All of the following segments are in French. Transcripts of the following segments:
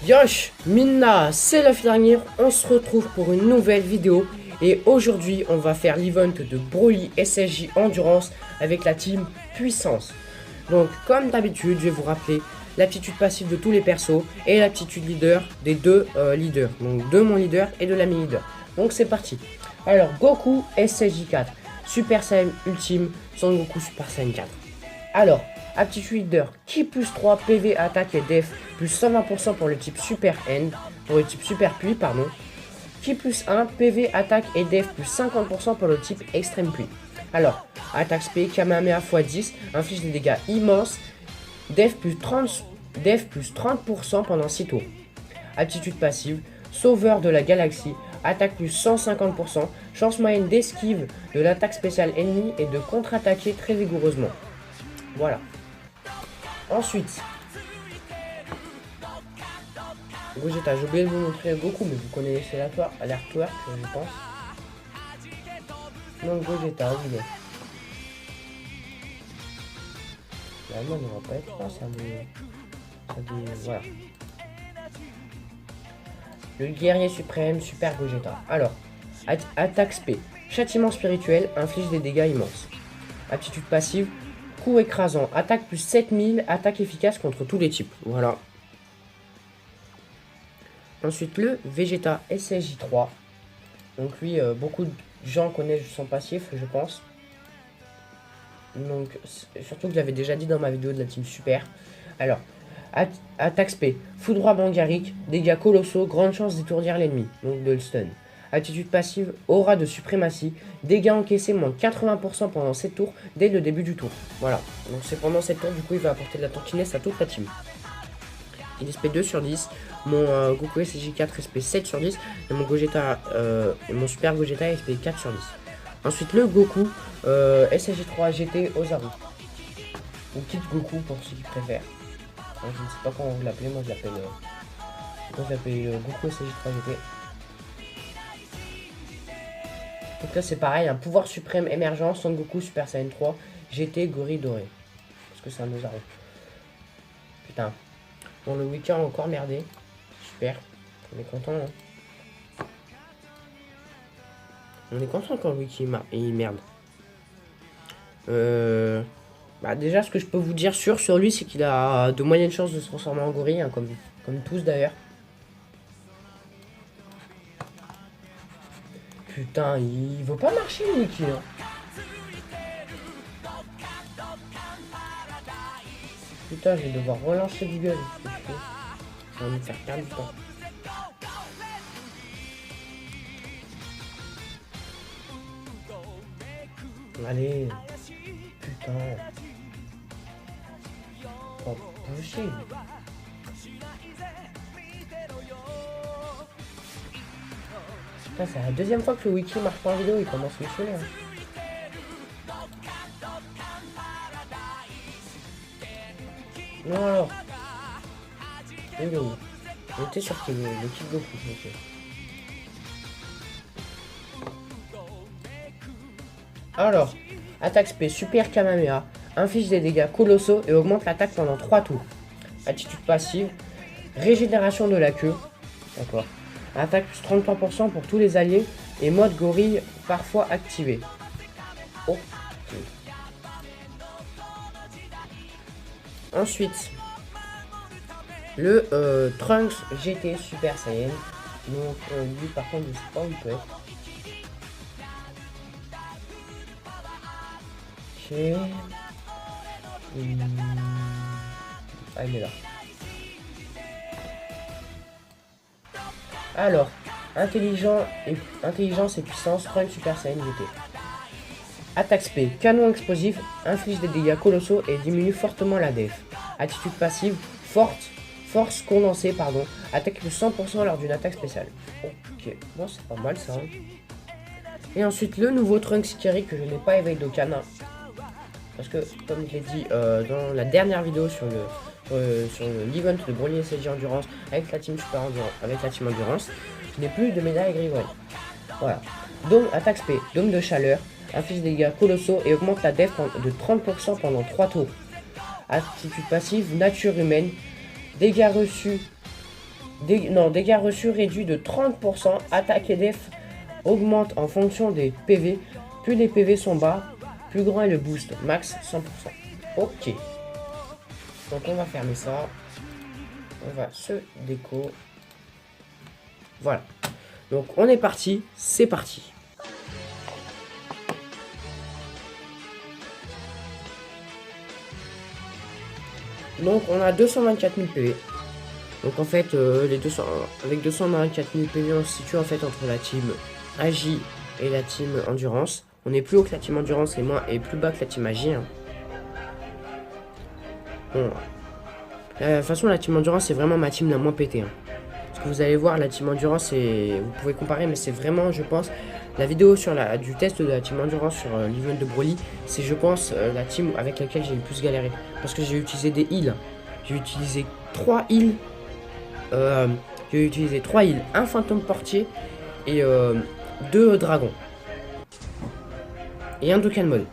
Yosh, Minna, c'est la dernière, on se retrouve pour une nouvelle vidéo et aujourd'hui on va faire l'event de Broly SSJ Endurance avec la team Puissance. Donc comme d'habitude je vais vous rappeler l'aptitude passive de tous les persos et l'aptitude leader des deux leaders, donc de mon leader et de l'ami leader. Donc c'est parti. Alors Goku SSJ 4, Super Saiyan Ultime, Son Goku Super Saiyan 4. Alors, aptitude leader, qui plus 3 PV attaque et def, plus 120% pour le type Super End, pour le type Super Pluie, pardon. Qui plus 1 PV attaque et def, plus 50% pour le type Extrême Pluie. Alors, attaque spé, Kamehameha x10, inflige des dégâts immenses, def plus 30% pendant 6 tours. Aptitude passive, sauveur de la galaxie, attaque plus 150%, chance moyenne d'esquive de l'attaque spéciale ennemie et de contre-attaquer très vigoureusement. Voilà. Ensuite, Gogeta, j'ai oublié de vous montrer Goku, mais vous connaissez l'artwork, je pense. Donc Gogeta, où il est? Là, non, on va pas être là, voilà. Le guerrier suprême, Super Gogeta. Alors, attaque spé, châtiment spirituel, inflige des dégâts immenses. Aptitude passive, coup écrasant, attaque plus 7000, attaque efficace contre tous les types. Voilà. Ensuite, le Vegeta SSJ3. Donc lui, beaucoup de gens connaissent son passif, je pense. Donc, surtout que je l'avais déjà dit dans ma vidéo de la team Super. Alors, attaque spé, foudroie bangarique, dégâts colossaux, grande chance d'étourdir l'ennemi, donc de le stun. Attitude passive, aura de suprématie, dégâts encaissés moins 80% pendant 7 tours dès le début du tour. Voilà, donc c'est pendant 7 tours, du coup il va apporter de la tankiness à toute la team. Il SP 2 sur 10, mon Goku SSJ4 SP 7 sur 10, et mon Gogeta, mon Super Gogeta SP 4 sur 10. Ensuite le Goku SSJ3 GT Ozaru, ou Kid Goku pour ceux qui préfèrent. Je ne sais pas comment vous l'appelez, moi je l'appelle Goku SSJ3 GT. Donc là c'est pareil, un pouvoir suprême émergent, Son Goku Super Saiyan 3, GT Gorille Doré. Parce que c'est un Ozaru. Putain. Bon, le week-end a encore merdé. Super. On est content, hein. On est content quand le wiki il merde. Bah déjà ce que je peux vous dire sur lui, c'est qu'il a de moyennes chances de se transformer en gorille, hein, comme tous d'ailleurs. Putain, il veut pas marcher le wiki, hein. Putain, je vais devoir relancer Google. Ça va me faire perdre du temps. Allez. Putain. Oh, possible. Putain, c'est la deuxième fois que le wiki marche pas en vidéo, il commence à me saouler, hein. Non alors. Il est où? J'étais sûr qu'il y avait le Kid Goku. Ok. Alors, attaque spé Super Kamehameha, inflige des dégâts colossaux et augmente l'attaque pendant 3 tours. Attitude passive, régénération de la queue. D'accord. Attaque plus 33% pour tous les alliés et mode gorille parfois activé. Ok. Ensuite, le Trunks GT Super Saiyan. Donc lui par contre je sais pas où il peut être. Ah il est là. Alors, intelligence et puissance, Trunks Super Saiyan GT. Attaque spé, canon explosif, inflige des dégâts colossaux et diminue fortement la def. Attitude passive, force condensée, pardon, attaque plus 100% lors d'une attaque spéciale. Ok, bon c'est pas mal ça. Hein. Et ensuite le nouveau Trunks Ikari que je n'ai pas éveillé d'Okana. Parce que comme je l'ai dit dans la dernière vidéo sur l'event de Broly SSJ Endurance avec la team Super Endurance, avec la team Endurance, je n'ai plus de médaille Grivois. Voilà. Dôme, attaque spé, dôme de chaleur, inflige des dégâts colossaux et augmente la def de 30% pendant 3 tours. Attitude passive, nature humaine, dégâts reçus Dégâts reçus réduits de 30%. Attaque et def augmente en fonction des PV. Plus les PV sont bas, plus grand est le boost. Max 100%. Ok. Donc on va fermer ça. On va se déco. Voilà. Donc on est parti. C'est parti. Donc on a 224 000 PV. Donc en fait, avec 224 000 PV, on se situe en fait entre la team Agi et la team Endurance. On est plus haut que la team Endurance et plus bas que la team Agi. Hein. Bon. De toute façon, la team Endurance, c'est vraiment ma team la moins pétée. Hein. Parce que vous allez voir, la team Endurance, vous pouvez comparer, mais c'est vraiment, je pense, la vidéo du test de la team Endurance sur l'event de Broly, c'est, je pense, la team avec laquelle j'ai le plus galéré. Parce que j'ai utilisé des heals. J'ai utilisé 3 heals. J'ai utilisé 3 heals, un fantôme portier et 2 dragons. Et un Dokkan Mode.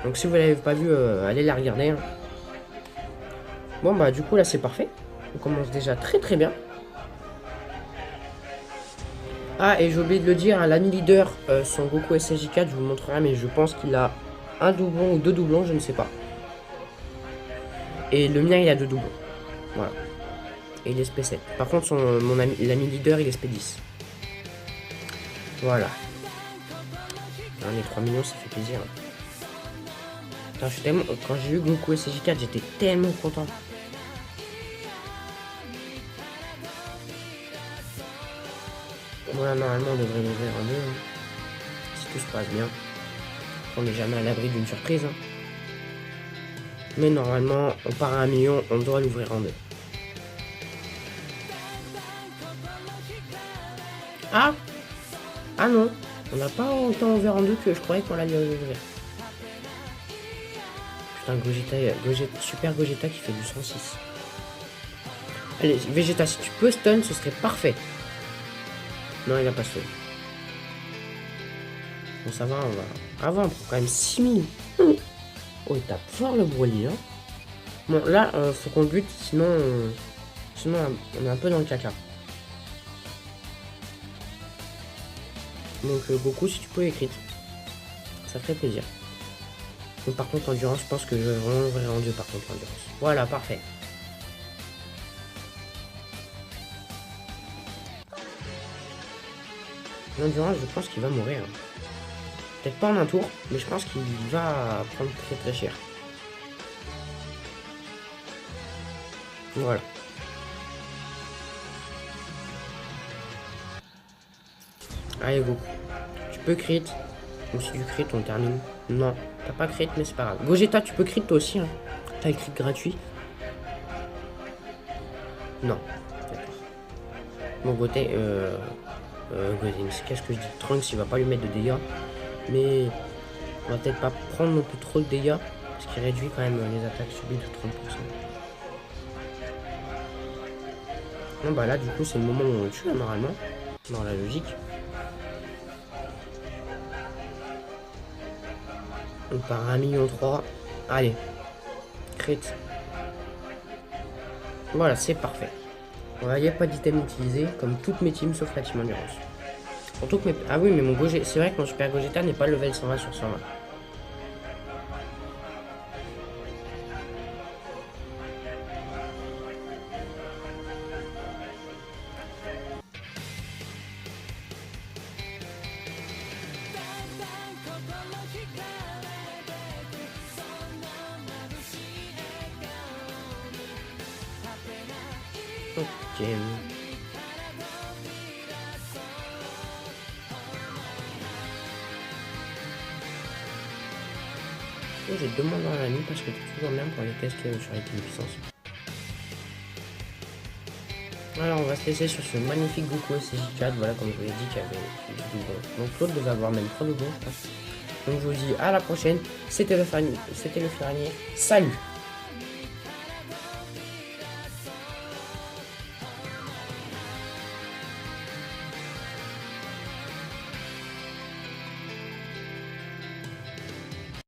Donc si vous l'avez pas vu, allez la regarder. Hein. Bon bah du coup là c'est parfait. On commence déjà très bien. Ah et j'ai oublié de le dire, hein, l'ami leader, son Goku SSJ4, je vous montrerai, mais je pense qu'il a un doublon ou 2 doublons, je ne sais pas. Et le mien il a 2 doublons. Voilà. Et il est SP7. Par contre l'ami leader il est SP10. Voilà. Hein, les 3 millions ça fait plaisir. Hein. Putain, je suis tellement... Quand j'ai eu Goku SSJ4 j'étais tellement content. Voilà, normalement on devrait l'ouvrir en deux. Hein. Si tout se passe bien. On n'est jamais à l'abri d'une surprise. Hein. Mais normalement, on part à 1 million, on doit l'ouvrir en deux. Ah! Ah non! On n'a pas autant ouvert en deux que je croyais qu'on allait l'ouvrir. Putain, Super Gogeta qui fait du 106. Allez, Vegeta, si tu peux stun, ce serait parfait. Non, il a pas stun. Bon, ça va, on va... Ah, on prend quand même 6000. Oh, il tape fort le Broly, hein. Bon, là, faut qu'on bute, sinon on est un peu dans le caca. Donc, Goku, si tu peux écrire, ça ferait plaisir. Donc, par contre, Endurance, je pense que je vais vraiment ouvrir en deux, par contre, Endurance. Voilà, parfait. L'Endurance, je pense qu'il va mourir. Hein. Peut-être pas en un tour, mais je pense qu'il va prendre très cher. Voilà. Allez, Goku. Tu peux crit. Ou si tu crit, on termine. Non, t'as pas crit, mais c'est pas grave. Gogeta, tu peux crit toi aussi. Hein. T'as le crit gratuit. Non. D'accord. Bon, Goten, qu'est-ce que je dis? Trunks, il va pas lui mettre de dégâts. Mais on va peut-être pas prendre non plus trop de dégâts. Parce qu'il réduit quand même les attaques subies de 30%. Non, bah là, du coup, c'est le moment où on le tue, hein, normalement. Dans la logique. On part à 1,3 million. Allez. Crit. Voilà, c'est parfait. Voilà, il n'y a pas d'item utilisé, comme toutes mes teams, sauf la team Endurance. Surtout que mes... Ah oui, mais mon Gogeta... C'est vrai que mon Super Gogeta n'est pas level 120 sur 120. Ok. J'ai demandé à l'ami parce que c'est toujours bien pour les tests sur les puissances. Alors on va se laisser sur ce magnifique Goku SSJ4, voilà comme je vous l'ai dit qu'il y avait des doublons. Donc l'autre devait avoir même 3 doublons je pense. Donc je vous dis à la prochaine, c'était le Fernier, salut!